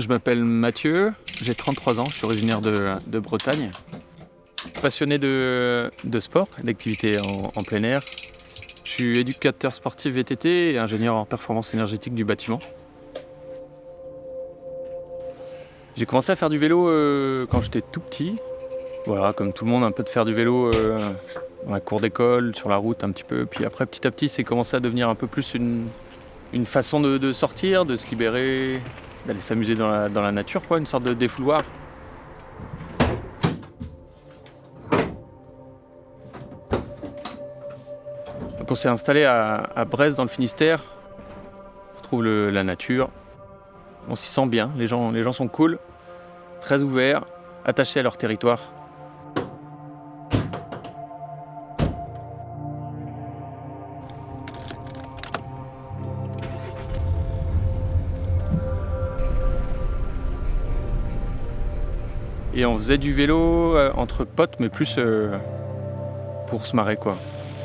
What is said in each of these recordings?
Je m'appelle Mathieu, j'ai 33 ans, je suis originaire de Bretagne. Passionné de sport, d'activités en plein air. Je suis éducateur sportif VTT et ingénieur en performance énergétique du bâtiment. J'ai commencé à faire du vélo quand j'étais tout petit. Voilà, comme tout le monde, un peu de faire du vélo dans la cour d'école, sur la route un petit peu. Puis après, petit à petit, c'est commencé à devenir un peu plus une façon de sortir, de se libérer, d'aller s'amuser dans la nature, quoi, une sorte de défouloir. Donc on s'est installé à Brest, dans le Finistère. On retrouve la nature. On s'y sent bien, les gens sont cool, très ouverts, attachés à leur territoire. Et on faisait du vélo entre potes, mais plus pour se marrer, quoi.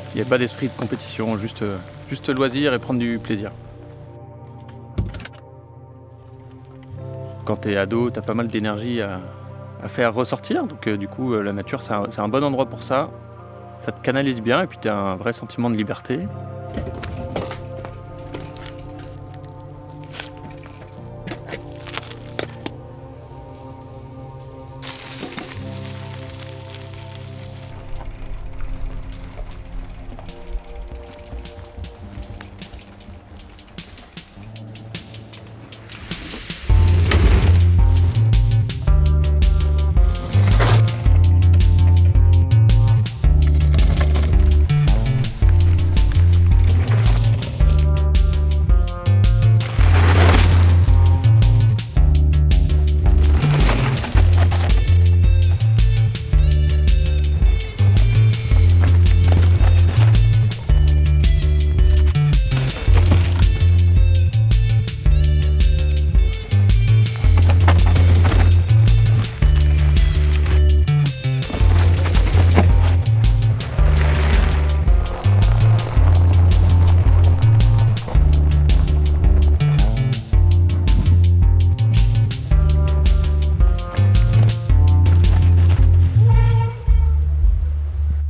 Il n'y avait pas d'esprit de compétition, juste loisir et prendre du plaisir. Quand t'es ado, t'as pas mal d'énergie à faire ressortir, donc du coup la nature c'est un bon endroit pour ça. Ça te canalise bien et puis t'as un vrai sentiment de liberté.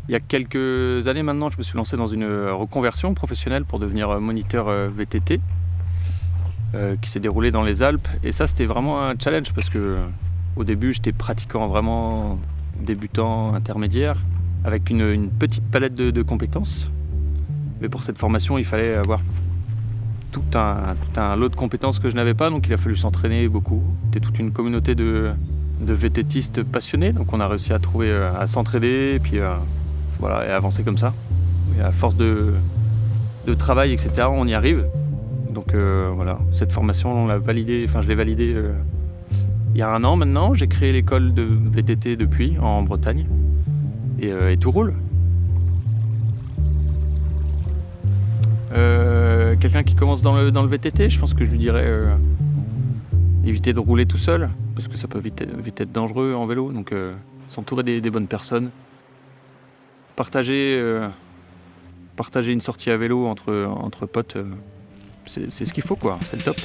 Il y a quelques années maintenant, je me suis lancé dans une reconversion professionnelle pour devenir moniteur VTT qui s'est déroulée dans les Alpes. Et ça, c'était vraiment un challenge parce que au début, j'étais pratiquant vraiment débutant, intermédiaire, avec une petite palette de compétences. Mais pour cette formation, il fallait avoir tout un lot de compétences que je n'avais pas, donc il a fallu s'entraîner beaucoup. C'était toute une communauté de VTTistes passionnés, donc on a réussi à trouver, à s'entraider, et puis voilà, et avancer comme ça. Et à force de travail, etc., on y arrive. Donc voilà, cette formation, on l'a validée, je l'ai validée il y a 1 an maintenant. J'ai créé l'école de VTT depuis, en Bretagne. Et tout roule. Quelqu'un qui commence dans le VTT, je pense que je lui dirais éviter de rouler tout seul, parce que ça peut vite être dangereux en vélo. Donc s'entourer des bonnes personnes. Partager une sortie à vélo entre potes, c'est ce qu'il faut, quoi. C'est le top.